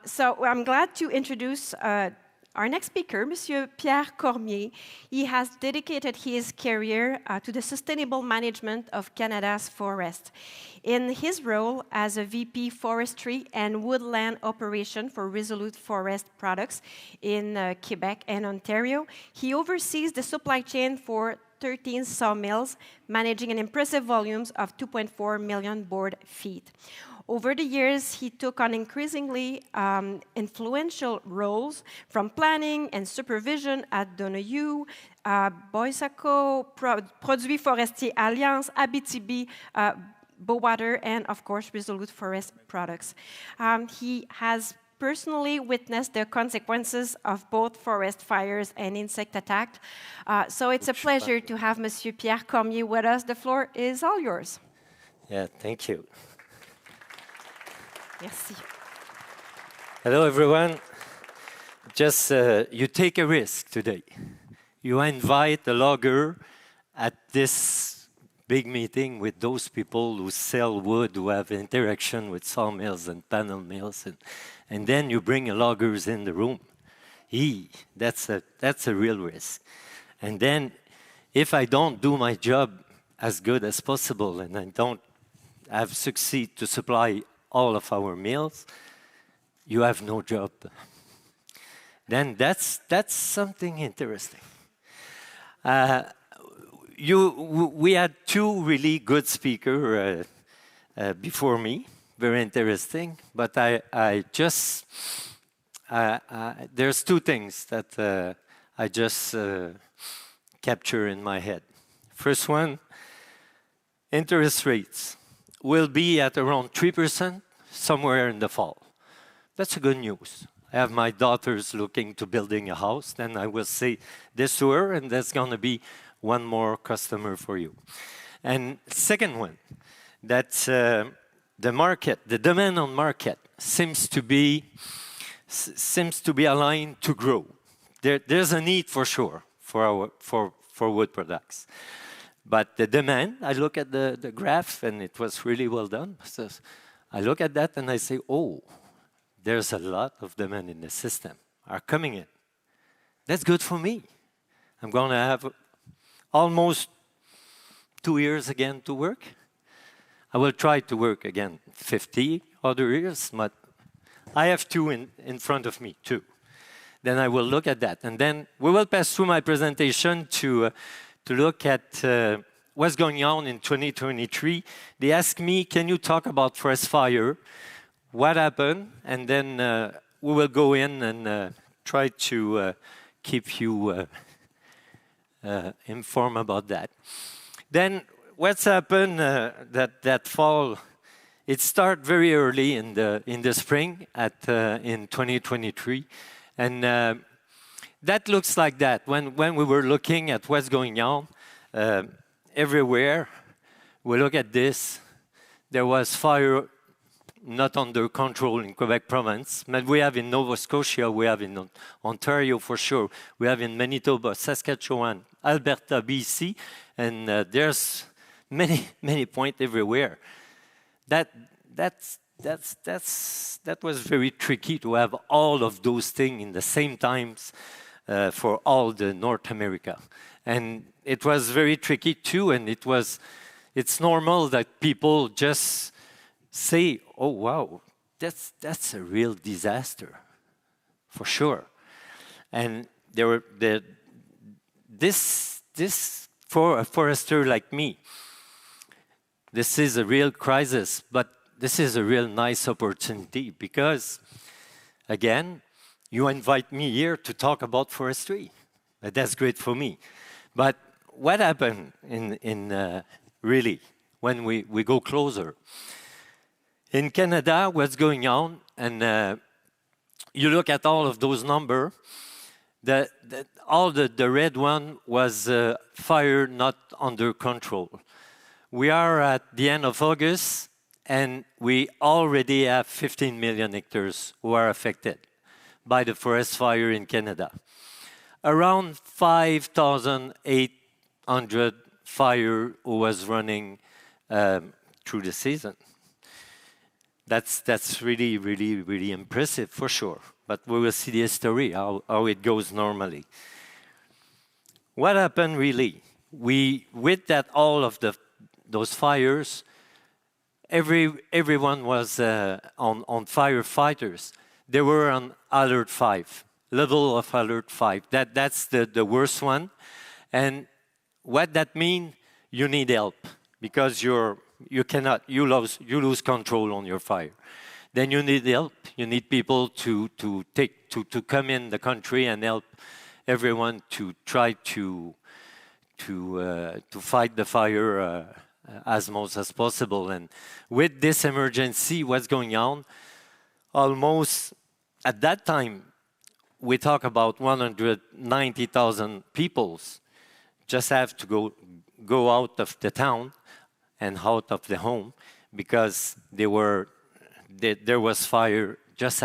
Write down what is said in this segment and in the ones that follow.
So I'm glad to introduce our next speaker, Monsieur Pierre Cormier. He has dedicated his career to the sustainable management of Canada's forests. In his role as a VP Forestry and Woodland Operation for Resolute Forest Products in Quebec and Ontario, he oversees the supply chain for 13 sawmills, managing an impressive volumes of 2.4 million board feet. Over the years, he took on increasingly influential roles from planning and supervision at Donahue, Boysaco, Produits, forestiers, Alliance, Abitibi, Bowater, and of course, Resolute Forest Products. He has personally witnessed the consequences of both forest fires and insect attack. So it's a pleasure to have Monsieur Pierre Cormier with us. The floor is all yours. Yeah, thank you. Merci. Hello, everyone. Just you take a risk today. You invite a logger at this big meeting with those people who sell wood, who have interaction with sawmills and panel mills, and then you bring a loggers in the room. That's a real risk. And then, if I don't do my job as good as possible, and I don't succeed to supply all of our mills, you have no job. Then that's something interesting. We had two really good speakers before me, very interesting. But there's two things that I just capture in my head. First one, interest rates will be at around 3% somewhere in the fall. That's good news. I have my daughters looking to building a house, then I will say this to her, and there's going to be one more customer for you. And second one, that the market, the demand on market seems to be aligned to grow. There's a need for sure for wood products. But the demand, I look at the graph, and it was really well done. So I look at that, and I say, oh, there's a lot of demand in the system are coming in. That's good for me. I'm going to have almost 2 years again to work. I will try to work again 50 other years, but I have two in front of me, too. Then I will look at that. And then we will pass through my presentation to look at what's going on in 2023. They asked me, can you talk about forest fire? What happened? And then we will go in and try to keep you informed about that. Then what's happened that fall, it started very early in the spring in 2023. And that looks like that. When we were looking at what's going on everywhere, we look at this. There was fire not under control in Quebec province, but we have in Nova Scotia, we have in Ontario for sure, we have in Manitoba, Saskatchewan, Alberta, BC, and there's many points everywhere. That was very tricky to have all of those things in the same times for all the North America. And it was very tricky too, and it's normal that people just say, oh wow, that's a real disaster, for sure. And for a forester like me, this is a real crisis, but this is a real nice opportunity because, again, you invite me here to talk about forestry. That's great for me. But what happened really when we go closer? In Canada, what's going on, and you look at all of those numbers, all the red one was fire not under control. We are at the end of August, and we already have 15 million hectares who are affected by the forest fire in Canada. Around 5,800 fire who was running through the season. That's really, really, really impressive for sure. But we will see the history, how it goes normally. What happened really? With that, all of those fires, everyone was on firefighters. They were on alert 5, level of alert 5. That's the worst one. And what that means, you need help because you lose control on your fire. Then you need help. You need people to come in the country and help everyone to try to fight the fire as much as possible. And with this emergency, what's going on? Almost at that time, we talk about 190,000 people just have to go out of the town and out of the home because there was fire just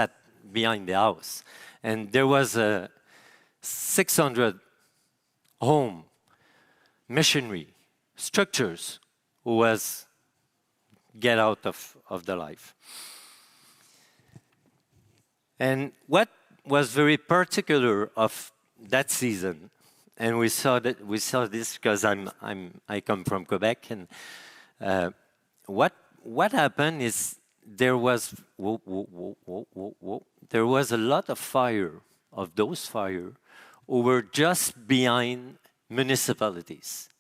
behind the house. And there was 600 home machinery structures who was get out of the life. And what was very particular of that season, and we saw this because I come from Quebec, and what happened is there was a lot of fire, of those fire who were just behind municipalities,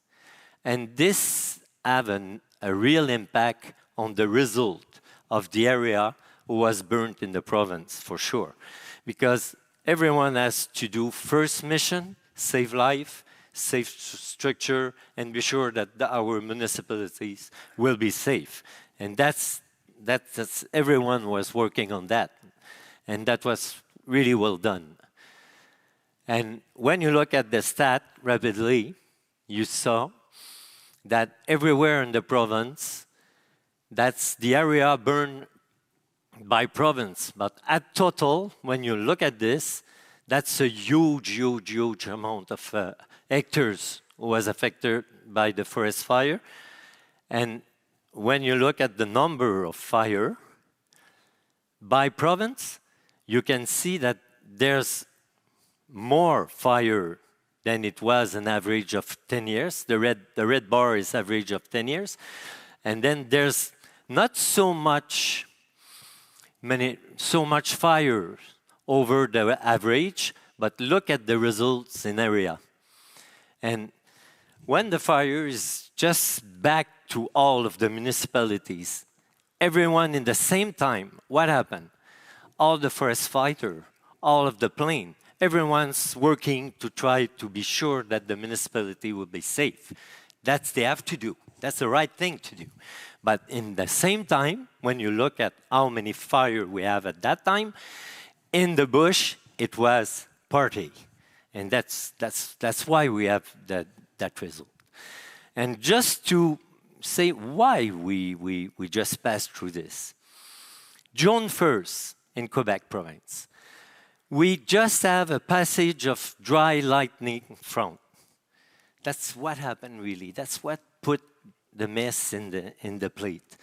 and this have a real impact on the result of the area who was burnt in the province for sure, because everyone has to do first mission, save life, save structure, and be sure that our municipalities will be safe. And that's everyone was working on that, and that was really well done. And when you look at the stat rapidly, you saw that everywhere in the province, that's the area burned by province. But at total, when you look at this, that's a huge, huge, huge amount of hectares who was affected by the forest fire. And when you look at the number of fire by province, you can see that there's more fire than it was an average of 10 years. The red bar is average of 10 years. And then there's not so much fire over the average, but look at the results in area. And when the fire is just back to all of the municipalities, everyone in the same time, what happened? All the forest fighter, all of the plane, everyone's working to try to be sure that the municipality will be safe. That's they have to do. That's the right thing to do. But in the same time, when you look at how many fire we have at that time, in the bush, it was party. And that's why we have that result. And just to say why we just passed through this. June 1st in Quebec province, we just have a passage of dry lightning front. That's what happened really. That's what put the mess in the plate.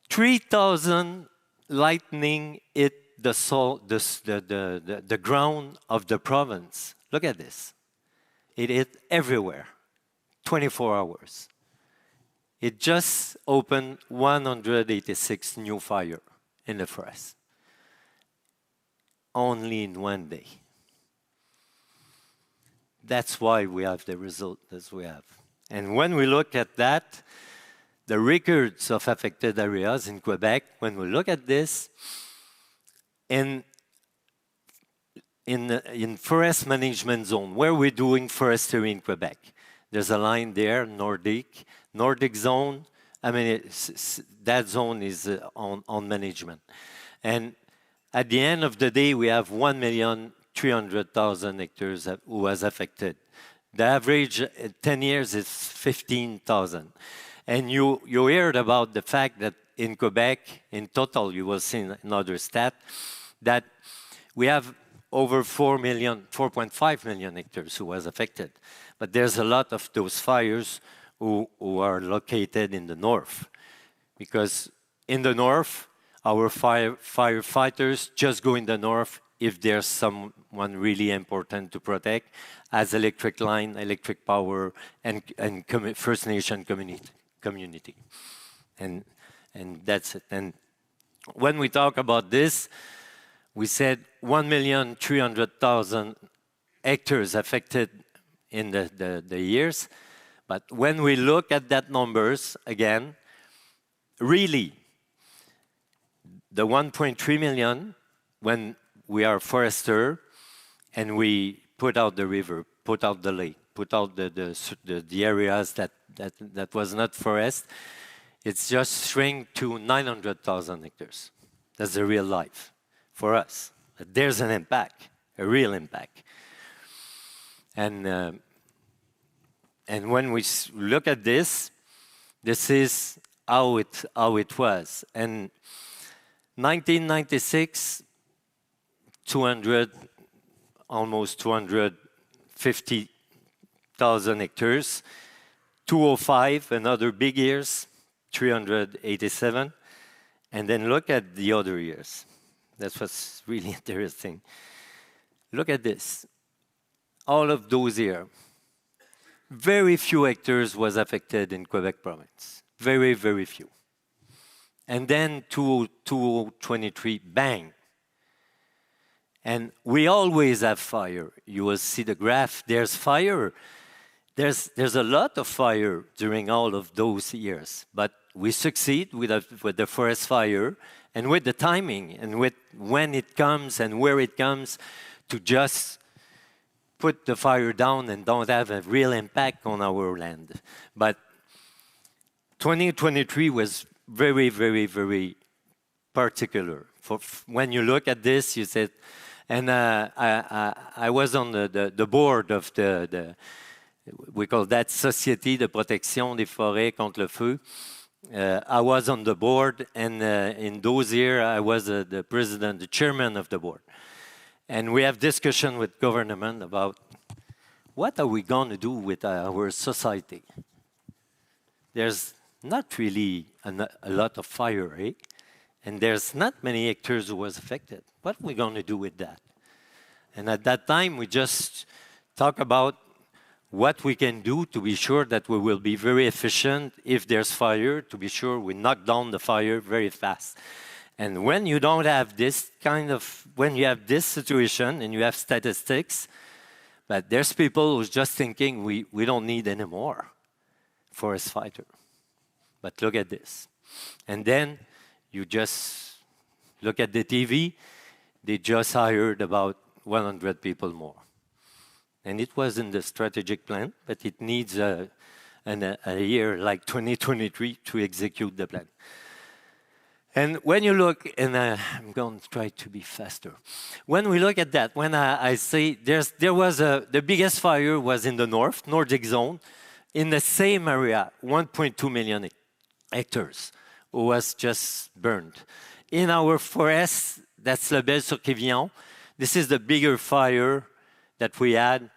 3,000 lightning hit the ground of the province. Look at this. It hit everywhere, 24 hours. It just opened 186 new fire in the forest. Only in one day. That's why we have the result as we have. And when we look at that, the records of affected areas in Quebec, when we look at this, in forest management zone, where we're doing forestry in Quebec, there's a line there, Nordic zone. I mean, that zone is on management. And at the end of the day, we have 1,300,000 hectares who was affected. The average 10 years is 15,000. And you heard about the fact that in Quebec, in total, you will see another stat, that we have over 4.5 million hectares who was affected. But there's a lot of those fires who are located in the north. Because in the north, our firefighters just go in the north if there's someone really important to protect, as electric line, electric power, and First Nation community. And that's it. And when we talk about this, we said 1,300,000 hectares affected in the years. But when we look at that numbers again, really, the 1.3 million, when we are forester and we put out the river, put out the lake, put out the areas that was not forest, it's just shrink to 900,000 hectares. That's the real life for us. But there's an impact, a real impact. And when we look at this, this is how it was. And 1996, almost 250,000 hectares. 2005, another big years, 387. And then look at the other years. That's what's really interesting. Look at this. All of those years, very few hectares was affected in Quebec province. Very, very few. And then 2023, bang. And we always have fire. You will see the graph. There's fire. There's a lot of fire during all of those years. But we succeed with the forest fire and with the timing and with when it comes and where it comes to just put the fire down and don't have a real impact on our land. But 2023 was very, very, very particular. When you look at this, you said, and I was on the board of we call that Société de protection des forêts contre le feu. I was on the board, and in those years, I was the president, the chairman of the board. And we have discussion with government about what are we going to do with our society. There's not really a lot of fire, eh? And there's not many hectares who was affected. What are we going to do with that? And at that time, we just talk about what we can do to be sure that we will be very efficient if there's fire, to be sure we knock down the fire very fast. And when you don't have this when you have this situation and you have statistics, but there's people who's just thinking we don't need any more forest fighter. But look at this. And then you just look at the TV, they just hired about 100 people more. And it was in the strategic plan, but it needs a year like 2023 to execute the plan. And when you look, and I'm going to try to be faster. When we look at that, when I say there was the biggest fire was in the Nordic zone, in the same area, 1.2 million hectares was just burned. In our forest, that's La Belle-sur-Quévillon, this is the bigger fire that we had,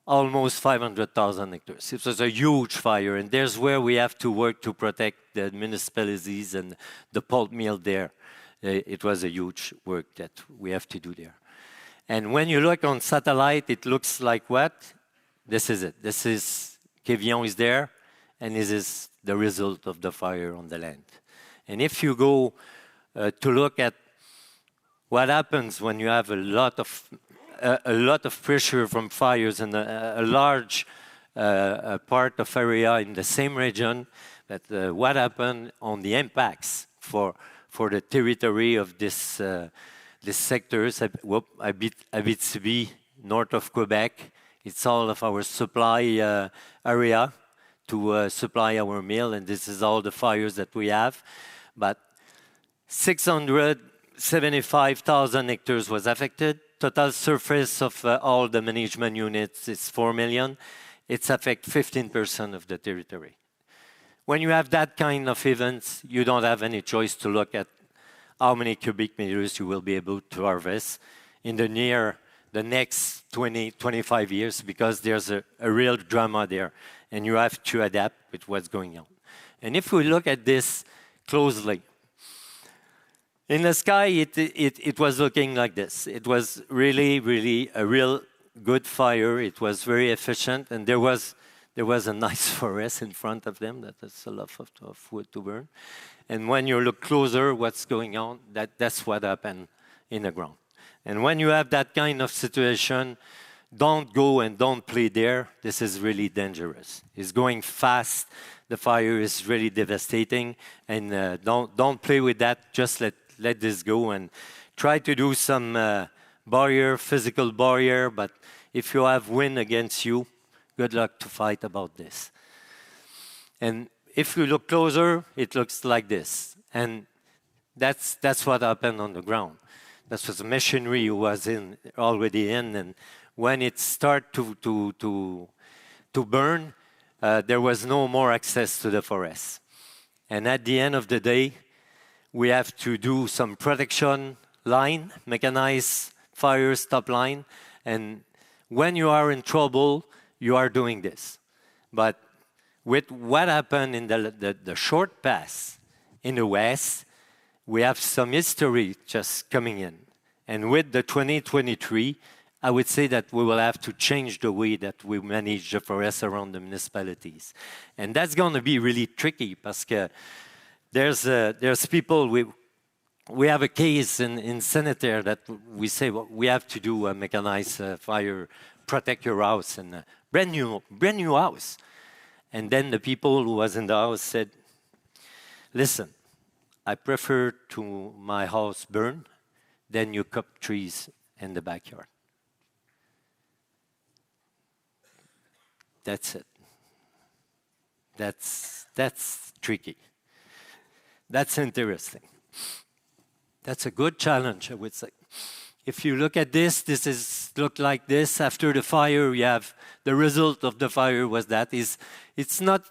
almost 500,000 hectares. It was a huge fire, and there's where we have to work to protect the municipalities and the pulp mill there. It was a huge work that we have to do there. And when you look on satellite, it looks like what? This is it. This is, Quévillon is there, and this is the result of the fire on the land. And if you go to look at what happens when you have a lot of pressure from fires and a large part of area in the same region, that what happened on the impacts for the territory of this sectors, Abitibi, north of Quebec, it's all of our supply area to supply our mill, and this is all the fires that we have. But 675,000 hectares was affected. Total surface of all the management units is 4 million. It's affect 15% of the territory. When you have that kind of events, you don't have any choice to look at how many cubic meters you will be able to harvest in the next 20, 25 years, because there's a real drama there, and you have to adapt with what's going on. And if we look at this closely, In the sky, it was looking like this. It was really a real good fire. It was very efficient, and there was a nice forest in front of them. That's a lot of wood to burn. And when you look closer, what's going on? That's what happened in the ground. And when you have that kind of situation, don't go and don't play there. This is really dangerous. It's going fast. The fire is really devastating, and don't play with that. Just let this go and try to do some barrier, physical barrier. But if you have wind against you, good luck to fight about this. And if you look closer, it looks like this. And that's what happened on the ground. That was the machinery was already in, and when it started to burn, there was no more access to the forest. And at the end of the day, we have to do some protection line, mechanized fire stop line. And when you are in trouble, you are doing this. But with what happened in the short pass in the west, we have some history just coming in. And with the 2023, I would say that we will have to change the way that we manage the forests around the municipalities. And that's going to be really tricky because there's people, we have a case in Sanitaire that we say, well, we have to do a mechanized fire, protect your house, and a brand new house. And then the people who was in the house said, listen, I prefer to my house burn than you cut trees in the backyard. That's it. That's tricky. That's interesting. That's a good challenge, I would say. If you look at this look like this. After the fire, you have the result of the fire was that. It's not,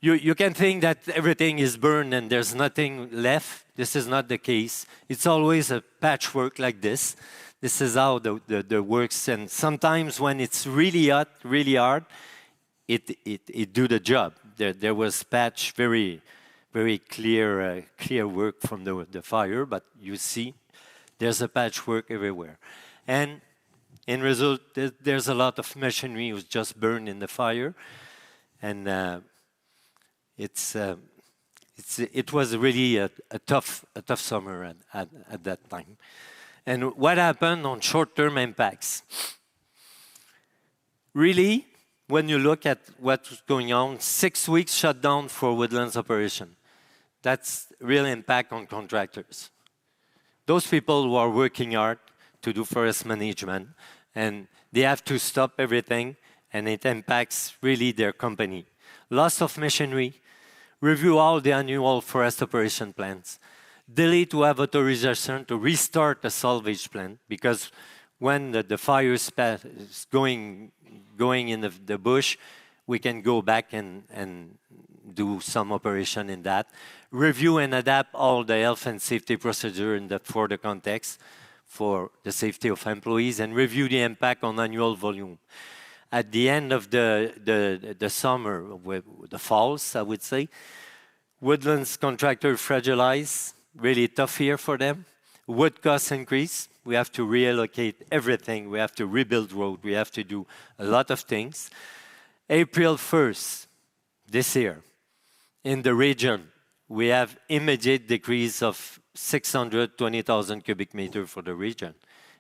you can think that everything is burned and there's nothing left. This is not the case. It's always a patchwork like this. This is how the works. And sometimes when it's really hot, really hard, it do the job. There was patch, very clear work from the fire, but you see there's a patchwork everywhere. And in result, there's a lot of machinery was just burned in the fire, and it was really a tough summer at that time. And what happened on short-term impacts? Really, when you look at what's going on, 6 weeks shutdown for woodlands operation. That's real impact on contractors. Those people who are working hard to do forest management, and they have to stop everything, and it impacts really their company. Loss of machinery, review all the annual forest operation plans, delay to have authorization to restart a salvage plan, because when the fire is going in the bush, we can go back and do some operation in that. Review and adapt all the health and safety procedure for the context, for the safety of employees, and review the impact on annual volume. At the end of the summer, the falls, I would say, woodlands contractor fragilize, really tough year for them. Wood costs increase. We have to reallocate everything. We have to rebuild road. We have to do a lot of things. April 1st, this year, in the region, we have immediate decrease of 620,000 cubic meters for the region.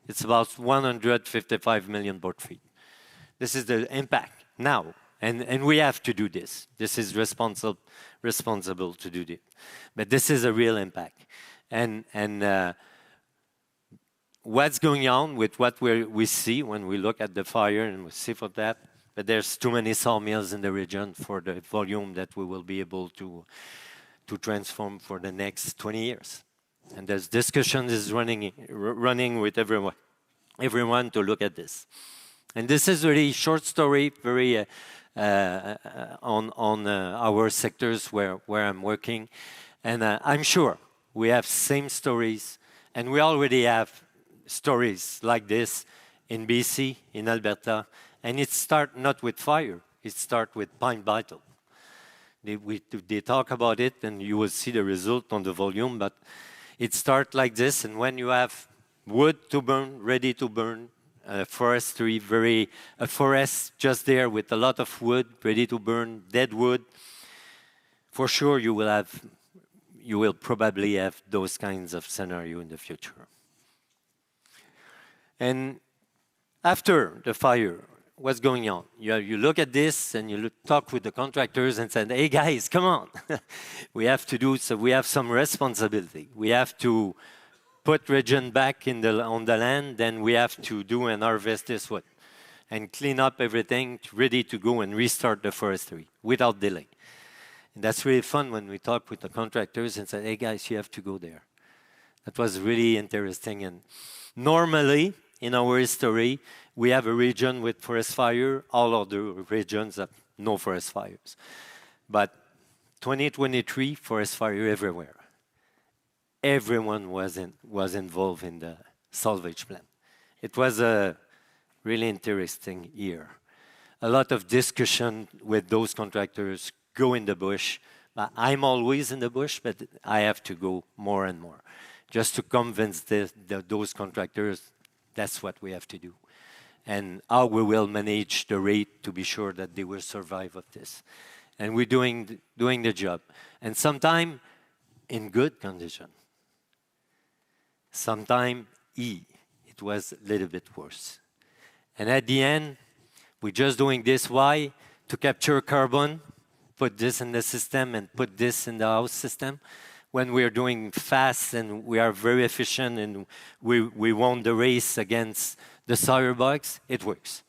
It's about 155 million board feet. This is the impact now, and we have to do this. This is responsible to do this. But this is a real impact. And what's going on with what we see when we look at the fire and we see for that, but there's too many sawmills in the region for the volume that we will be able to transform for the next 20 years. And there's discussion is running with everyone to look at this. And this is a really short story, very on our sectors where I'm working. And I'm sure we have same stories, and we already have stories like this in BC, in Alberta. And it starts not with fire, it starts with pine beetle. They talk about it, and you will see the result on the volume, but It starts like this, and when you have wood to burn, ready to burn, forestry, a forest just there with a lot of wood, ready to burn, dead wood, for sure you will probably have those kinds of scenario in the future. And after the fire, what's going on? You look at this and you talk with the contractors and say, hey guys, come on. We have to do, so we have some responsibility. We have to put region back on the land, then we have to do and harvest this wood and clean up everything ready to go and restart the forestry without delay. And that's really fun when we talk with the contractors and say, hey guys, you have to go there. That was really interesting. And normally, in our history, we have a region with forest fire, all other regions have no forest fires. But 2023, forest fire everywhere. Everyone was involved in the salvage plan. It was a really interesting year. A lot of discussion with those contractors, go in the bush. I'm always in the bush, but I have to go more and more just to convince those contractors that's what we have to do. And how we will manage the rate to be sure that they will survive of this. And we're doing the job. And sometimes in good condition. Sometimes it was a little bit worse. And at the end, we're just doing this. Why? To capture carbon, put this in the system and put this in the house system. When we're doing fast and we are very efficient and we won the race against the soil bugs, it works.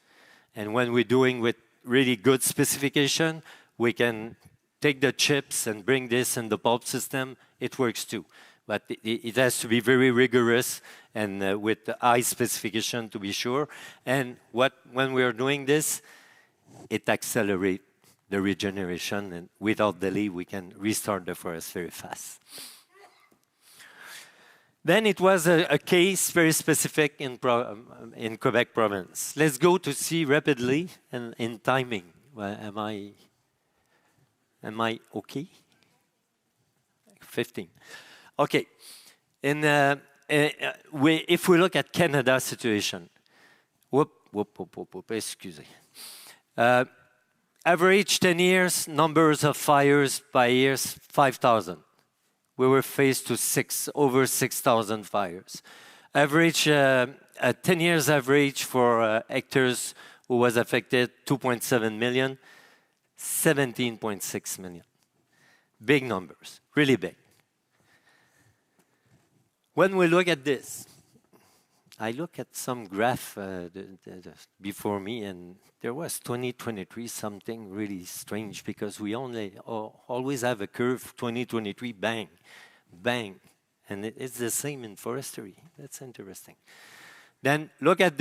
And when we're doing with really good specification, we can take the chips and bring this in the pulp system, it works too. But it has to be very rigorous and with the high specification to be sure. And when we are doing this, it accelerates the regeneration, and without delay, we can restart the forest very fast. Then it was a case very specific in Quebec province. Let's go to see rapidly and in timing. Well, am I okay? 15. Okay. If we look at Canada situation, excuse me. Average 10 years, numbers of fires by years, 5,000. We were faced to over 6,000 fires. Average, 10 years average for hectares who was affected, 2.7 million, 17.6 million. Big numbers, really big. When we look at this, I look at some graph before me, and there was 2023 something really strange because we always have a curve 2023 bang, bang, and it's the same in forestry. That's interesting. Then look at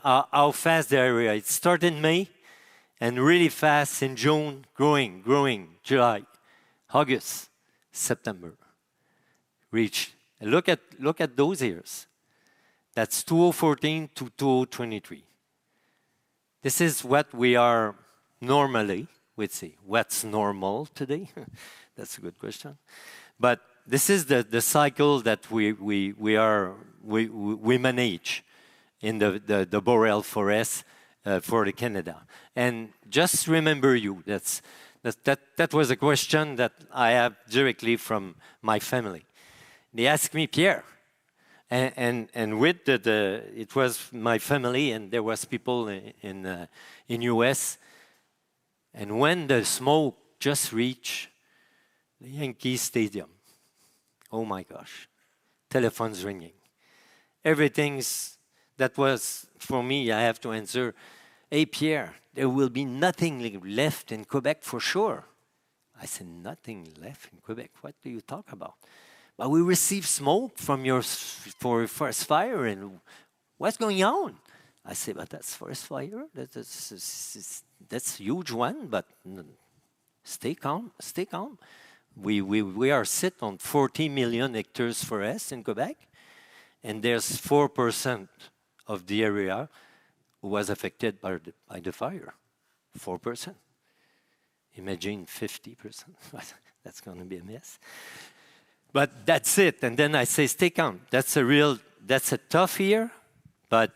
how fast the area. It started in May, and really fast in June, growing, July, August, September, reached. Look at those years. That's 2014 to 2023. This is what we are normally, we'd say. What's normal today? That's a good question. But this is the cycle that we manage in the boreal forest for the Canada. And just remember that was a question that I have directly from my family. They asked me, Pierre, and with it was my family, and there was people in US, and when the smoke just reached the Yankee Stadium, oh my gosh, telephones ringing. That was, for me, I have to answer, hey Pierre, there will be nothing left in Quebec for sure. I said, nothing left in Quebec? What do you talk about? But we received smoke from for forest fire, and what's going on? I say, but that's forest fire. That's a huge one, but stay calm, stay calm. We are sit on 40 million hectares forest in Quebec, and there's 4% of the area who was affected by the fire. 4%. Imagine 50%. That's going to be a mess. But that's it. And then I say, stay calm. That's a tough year, but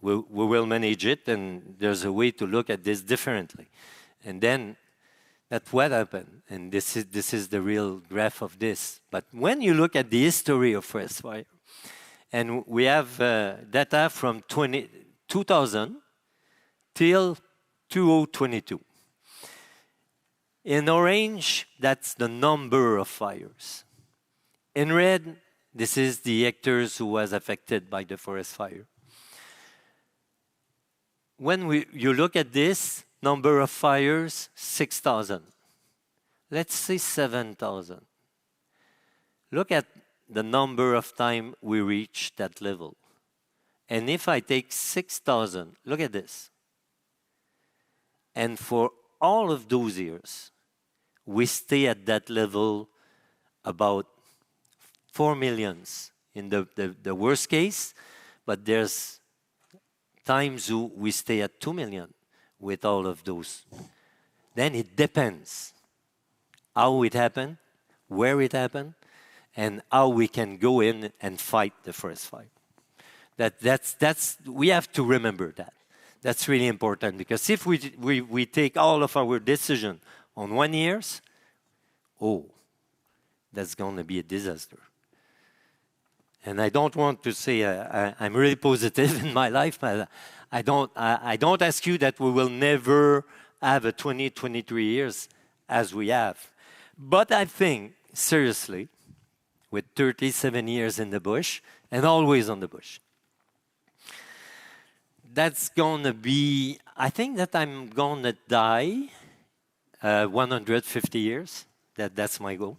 we will manage it, and there's a way to look at this differently. And then that's what happened. And this is the real graph of this. But when you look at the history of forest fire, and we have data from 2000 till 2022. In orange, that's the number of fires. In red, this is the hectares who was affected by the forest fire. When you look at this, number of fires, 6,000. Let's say 7,000. Look at the number of time we reach that level. And if I take 6,000, look at this. And for all of those years, we stay at that level about 4 million in the worst case, but there's times we stay at 2 million with all of those. Then it depends how it happened, where it happened, and how we can go in and fight the forest fire. We have to remember that. That's really important, because if we take all of our decision on 1 year, that's going to be a disaster. And I don't want to say I'm really positive in my life, but I don't ask you that we will never have a 23 years as we have. But I think, seriously, with 37 years in the bush, and always on the bush, that's going to be, I think that I'm going to die 150 years. That's my goal.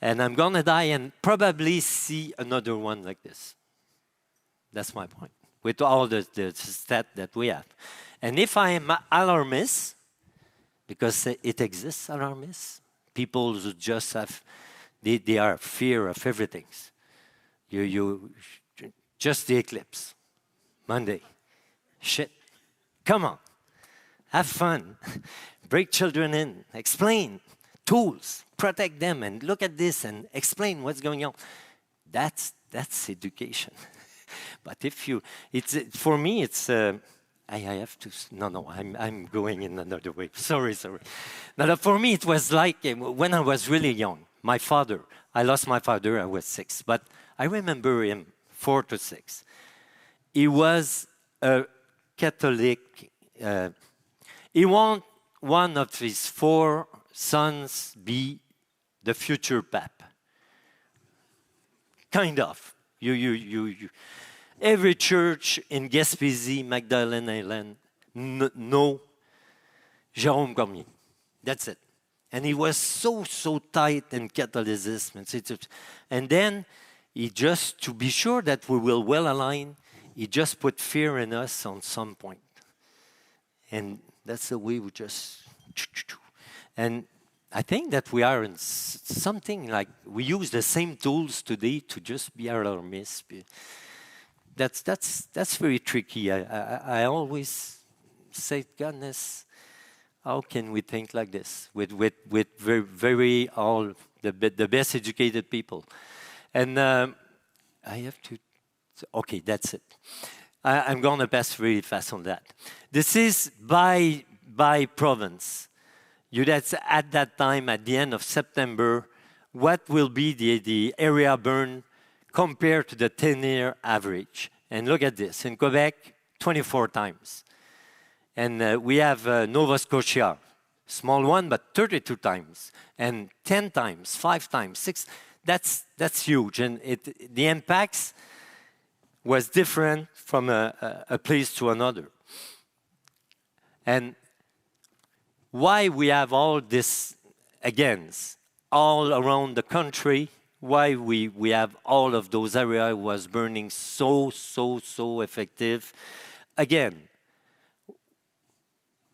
And I'm going to die and probably see another one like this. That's my point, with all the stat that we have. And if I am alarmist, because it exists, alarmists, people who just have, they are fear of everything. Just the eclipse, Monday. Shit, come on, have fun, break children in, explain, tools, protect them, and look at this and explain what's going on. That's education. But if you, for me, it's, I have to, no, I'm going in another way. Sorry. Now, for me, it was like when I was really young, my father, I lost my father, I was 6, but I remember him 4 to 6. He was a Catholic. He want one of his 4 sons be the future Pope. Kind of. Every church in Gaspésie, Magdalene Island, know Jérôme Cormier. That's it. And he was so tight in Catholicism. And then he just, to be sure that we will well align, he just put fear in us on some point. And that's the way we just... And I think that we are in something like, we use the same tools today to just be alarmists. That's very tricky. I always say, goodness, how can we think like this with very all the best educated people? And I have to, okay, that's it. I'm going to pass really fast on that. This is by province. That's at that time, at the end of September, what will be the area burned compared to the 10-year average. And look at this. In Quebec, 24 times. And we have Nova Scotia, small one, but 32 times. And 10 times, 5 times, 6. That's huge. And the impacts was different from a place to another. And why we have all this against all around the country, why we have all of those areas was burning so effective. Again,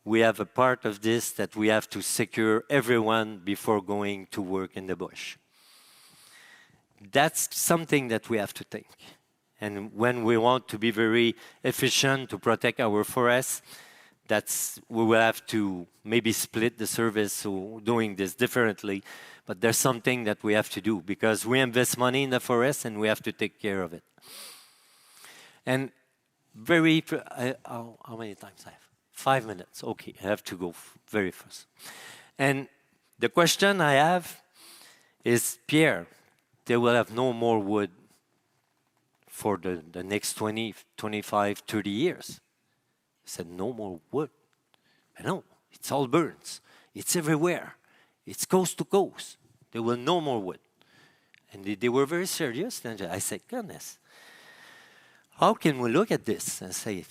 we have a part of this that we have to secure everyone before going to work in the bush. That's something that we have to think. And when we want to be very efficient to protect our forests, we will have to maybe split the service or doing this differently. But there's something that we have to do because we invest money in the forest and we have to take care of it. And how many times I have? 5 minutes. Okay, I have to go very fast. And the question I have is, Pierre, they will have no more wood for the next 20, 25, 30 years. I said, no more wood. I know, it's all burns. It's everywhere. It's coast to coast. There will no more wood. And they were very serious. And I said, goodness, how can we look at this and say,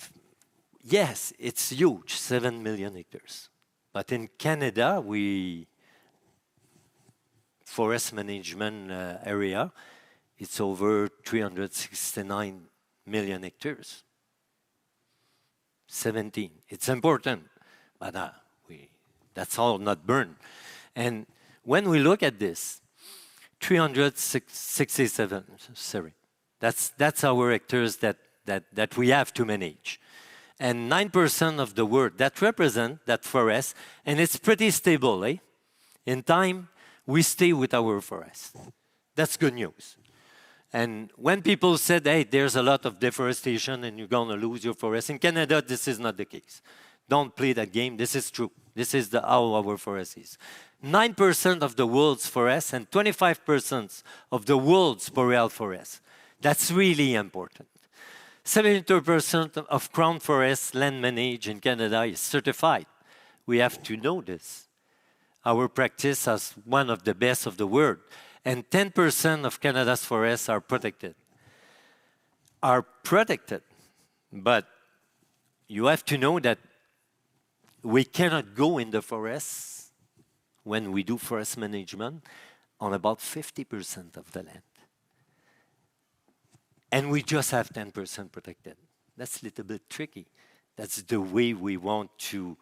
yes, it's huge, 7 million hectares. But in Canada, forest management area, it's over 369 million hectares. 17. It's important, but that's all not burned. And when we look at this, 367, sorry, that's our hectares that we have to manage. And 9% of the world that represent that forest, and it's pretty stable, eh? In time, we stay with our forest. That's good news. And when people said, hey, there's a lot of deforestation and you're going to lose your forest, in Canada, this is not the case. Don't play that game. This is true. This is how our forest is. 9% of the world's forest and 25% of the world's boreal forest. That's really important. 72% of crown forest land managed in Canada is certified. We have to know this. Our practice is one of the best of the world. And 10% of Canada's forests are protected. But you have to know that we cannot go in the forests when we do forest management on about 50% of the land. And we just have 10% protected. That's a little bit tricky. That's the way we want to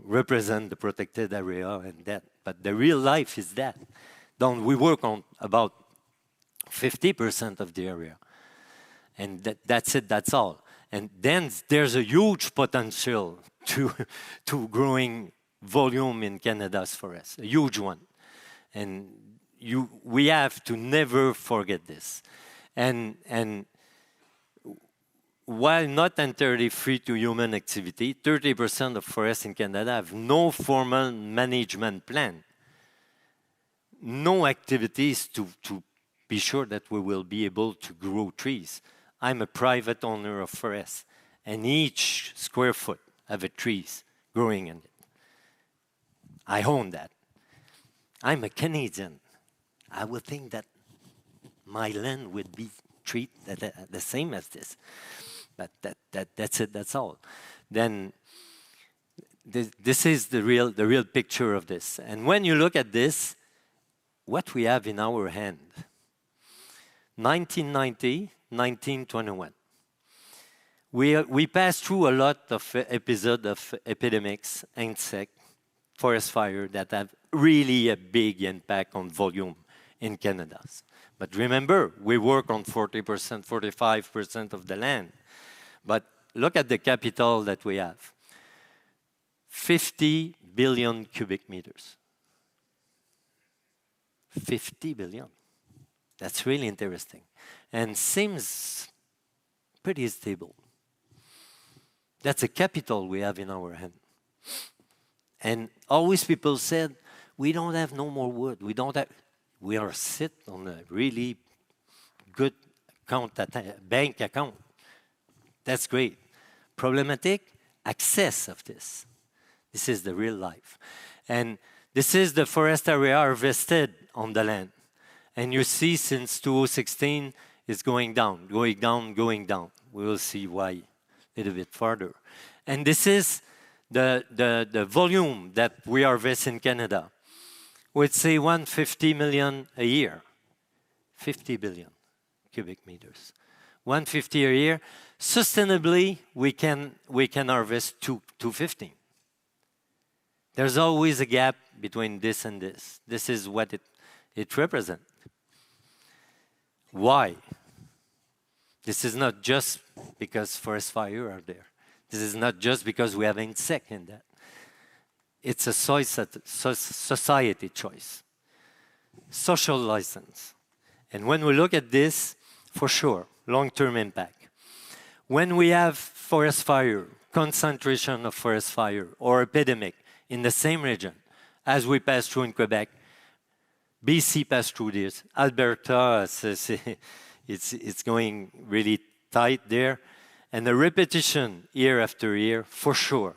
represent the protected area and that. But the real life is that. We work on about 50% of the area. And that's it, that's all. And then there's a huge potential to growing volume in Canada's forests, a huge one. And we have to never forget this. And while not entirely free to human activity, 30% of forests in Canada have no formal management plan. No activities to be sure that we will be able to grow trees. I'm a private owner of forests, and each square foot have a trees growing in it. I own that. I'm a Canadian. I would think that my land would be treated the same as this. But that's it, that's all. Then this is the real picture of this. And when you look at this, what we have in our hand, 1990, 1921. We passed through a lot of episodes of epidemics, insect, forest fire that have really a big impact on volume in Canada. But remember, we work on 40%, 45% of the land. But look at the capital that we have. 50 billion cubic meters. 50 billion. That's really interesting. And seems pretty stable. That's a capital we have in our hand. And always people said, we don't have no more wood. We are sit on a really good bank account. That's great. Problematic, access of this. This is the real life. And this is the forest area harvested on the land. And you see since 2016, it's going down, going down, going down. We will see why a little bit further. And this is the volume that we harvest in Canada. We'd say 150 million a year. 50 billion cubic meters. 150 a year. Sustainably, we can harvest 250. There's always a gap between this and this. This is what it represents. Why? This is not just because forest fires are there. This is not just because we have insect in that. It's a society choice, social license. And when we look at this, for sure, long-term impact. When we have forest fire, concentration of forest fire, or epidemic in the same region as we pass through in Quebec, BC passed through this, Alberta, it's going really tight there, and the repetition year after year, for sure,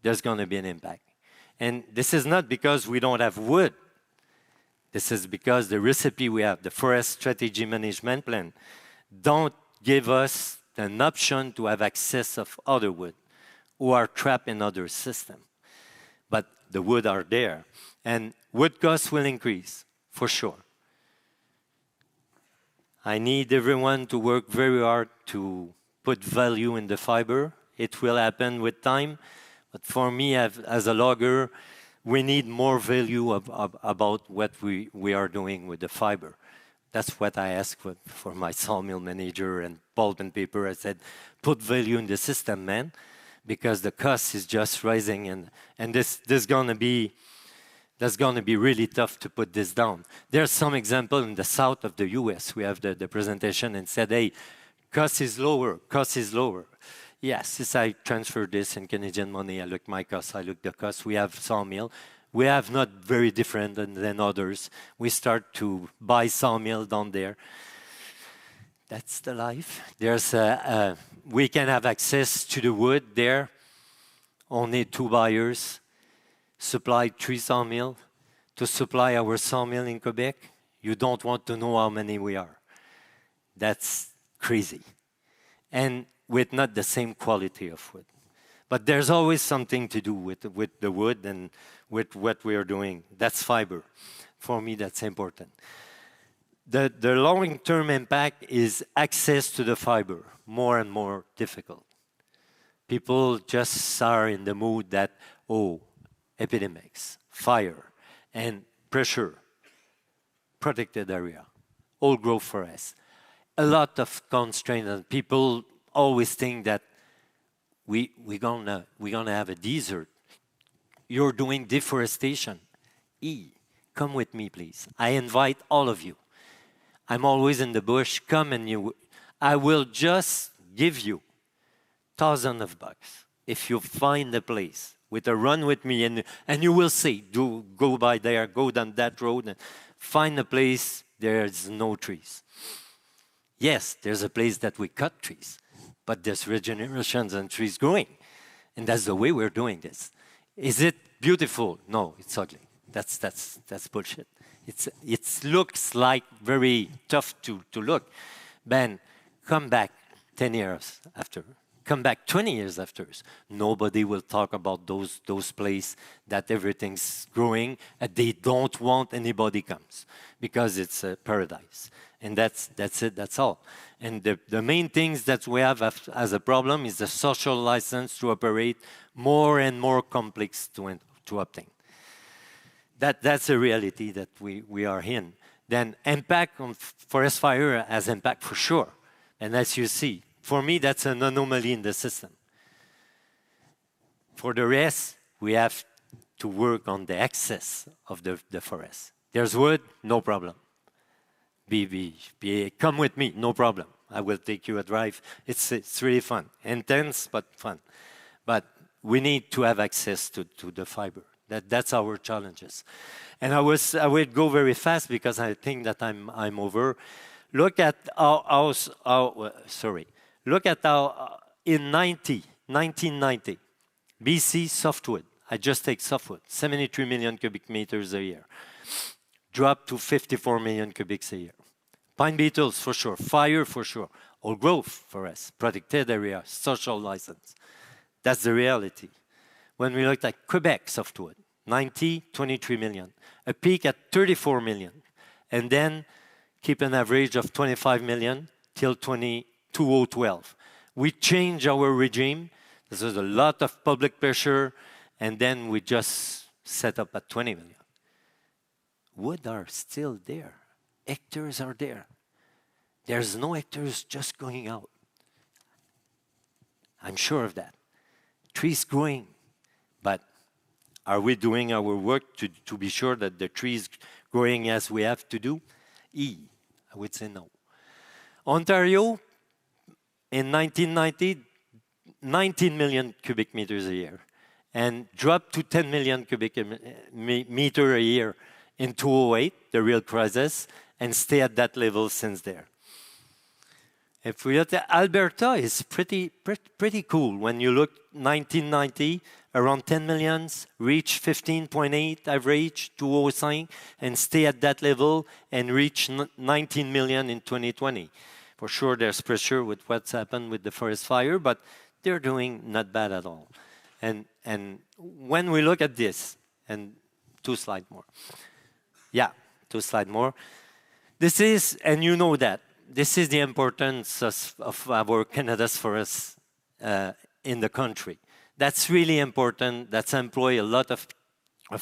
there's going to be an impact. And this is not because we don't have wood. This is because the recipe we have, the Forest Strategy Management Plan, don't give us an option to have access of other wood who are trapped in other systems. But the wood are there. And wood costs will increase, for sure. I need everyone to work very hard to put value in the fiber. It will happen with time. But for me, as a logger, we need more value about what we are doing with the fiber. That's what I asked for my sawmill manager and pulp and paper. I said, put value in the system, man, because the cost is just rising, and that's gonna be really tough to put this down. There's some example in the south of the US. We have the presentation and said, hey, cost is lower, cost is lower. Yes, since I transfer this in Canadian money, I look my cost, I look the cost. We have sawmill. We have not very different than others. We start to buy sawmill down there. That's the life. There's we can have access to the wood there. Only 2 buyers supply 3 sawmill. To supply our sawmill in Quebec, you don't want to know how many we are. That's crazy. And with not the same quality of wood. But there's always something to do with the wood and with what we are doing. That's fiber. For me, that's important. The long-term impact is access to the fiber, more and more difficult. People just are in the mood that, oh, epidemics, fire, and pressure, protected area, old growth forest. A lot of constraints, and people always think that we're gonna have a desert. You're doing deforestation. Come with me, please. I invite all of you. I'm always in the bush. Come and I will just give you thousands of bucks if you find a place with a run with me, and you will see. Go by there, go down that road, and find a place there's no trees. Yes, there's a place that we cut trees, but there's regenerations and trees growing. And that's the way we're doing this. Is it beautiful? No, it's ugly. That's bullshit. It looks like very tough to look. Ben, come back 10 years after. Come back 20 years after. Nobody will talk about those places that everything's growing and they don't want anybody comes because it's a paradise. And that's it, that's all. And the main things that we have as a problem is the social license to operate more and more complex to obtain. That's a reality that we are in. Then impact on forest fire has impact for sure. And as you see, for me, that's an anomaly in the system. For the rest, we have to work on the access of the forest. There's wood, no problem. Come with me, no problem. I will take you a drive. It's really fun. Intense, but fun. But we need to have access to the fiber. That's our challenges. And I will go very fast because I think that I'm over. Look at Look at how in 1990, BC softwood, I just take softwood, 73 million cubic meters a year, dropped to 54 million cubics a year. Pine beetles for sure, fire for sure, old growth forest, protected area, social license. That's the reality. When we looked at Quebec softwood, 23 million, a peak at 34 million, and then keep an average of 25 million till 2012. We changed our regime. This was a lot of public pressure, and then we just set up at 20 million. Wood are still there. Hectares are there. There's no hectares just going out. I'm sure of that. Trees growing, but are we doing our work to be sure that the trees growing as we have to do? I would say no. Ontario, in 1990, 19 million cubic meters a year, and dropped to 10 million cubic meter a year in 2008, the real crisis, and stay at that level since there. If we look at Alberta, is pretty cool. When you look 1990, around 10 millions, reach 15.8 average, 2005, and stay at that level and reach 19 million in 2020. For sure, there's pressure with what's happened with the forest fire, but they're doing not bad at all. And when we look at this, and 2 slides more. Yeah, 2 slides more. This is, and you know that, this is the importance of our Canada's forests in the country. That's really important. That's employ a lot of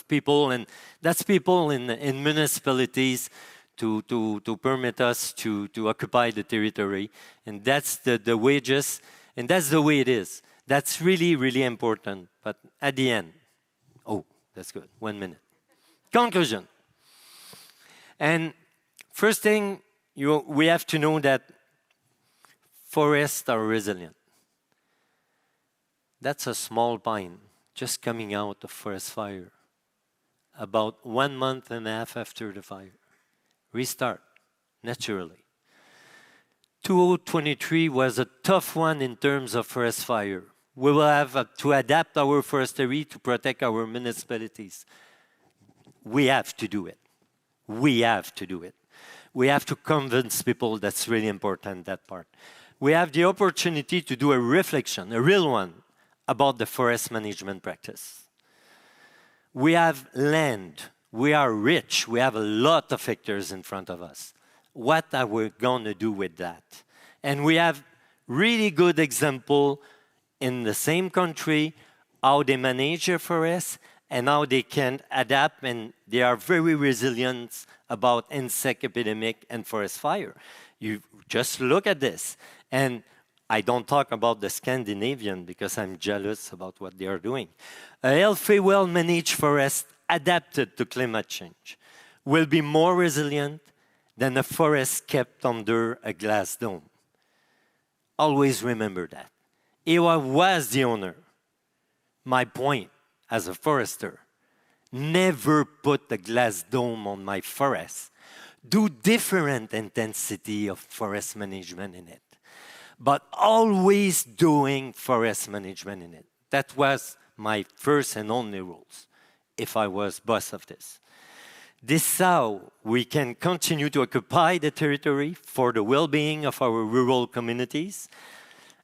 people, and that's people in municipalities to permit us to occupy the territory. And that's the wages, and that's the way it is. That's really, really important. But at the end, oh, that's good, 1 minute. Conclusion. And first thing, we have to know that forests are resilient. That's a small pine just coming out of forest fire. About 1.5 months after the fire. Restart, naturally. 2023 was a tough one in terms of forest fire. We will have to adapt our forestry to protect our municipalities. We have to do it. We have to do it. We have to convince people that's really important, that part. We have the opportunity to do a reflection, a real one, about the forest management practice. We have land. We are rich. We have a lot of hectares in front of us. What are we going to do with that? And we have really good example in the same country, how they manage their forests and how they can adapt, and they are very resilient about insect epidemic and forest fire. You just look at this. And I don't talk about the Scandinavian because I'm jealous about what they are doing. A healthy, well-managed forest adapted to climate change will be more resilient than a forest kept under a glass dome. Always remember that. If I was the owner, my point as a forester, never put a glass dome on my forest. Do different intensity of forest management in it, but always doing forest management in it. That was my first and only rules if I was boss of this. This is how we can continue to occupy the territory for the well-being of our rural communities.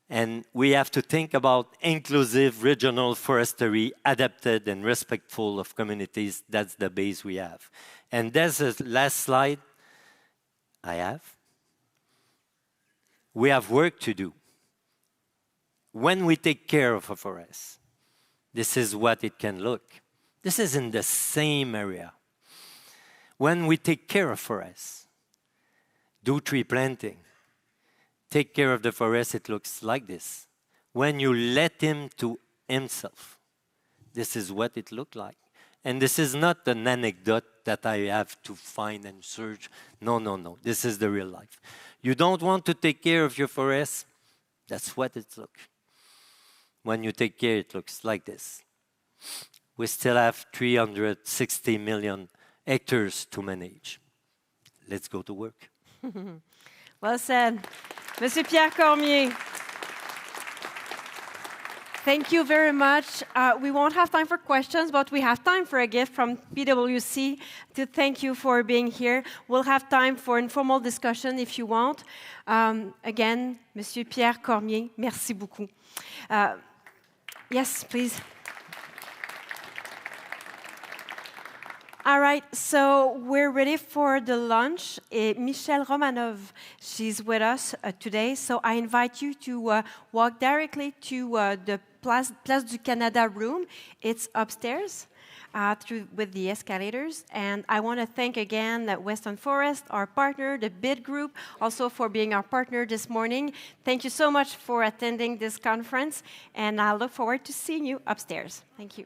And we have to think about inclusive regional forestry, adapted and respectful of communities. That's the base we have. And there's a last slide I have. We have work to do. When we take care of a forest, this is what it can look. This is in the same area. When we take care of forests, do tree planting, take care of the forest, it looks like this. When you let him to himself, this is what it looked like. And this is not an anecdote that I have to find and search. No, no, no. This is the real life. You don't want to take care of your forest, that's what it looks. When you take care, it looks like this. We still have 360 million hectares to manage. Let's go to work. Well said. Monsieur Pierre Cormier, thank you very much. We won't have time for questions, but we have time for a gift from MWC to thank you for being here. We'll have time for informal discussion if you want. Again, Monsieur Pierre Cormier, merci beaucoup. Yes, please. All right, so we're ready for the lunch. Michelle Romanov, she's with us today. So I invite you to walk directly to the Place du Canada room. It's upstairs. with the escalators. And I want to thank again that Western Forest, our partner, the BID group, also for being our partner this morning. Thank you so much for attending this conference, and I look forward to seeing you upstairs. Thank you.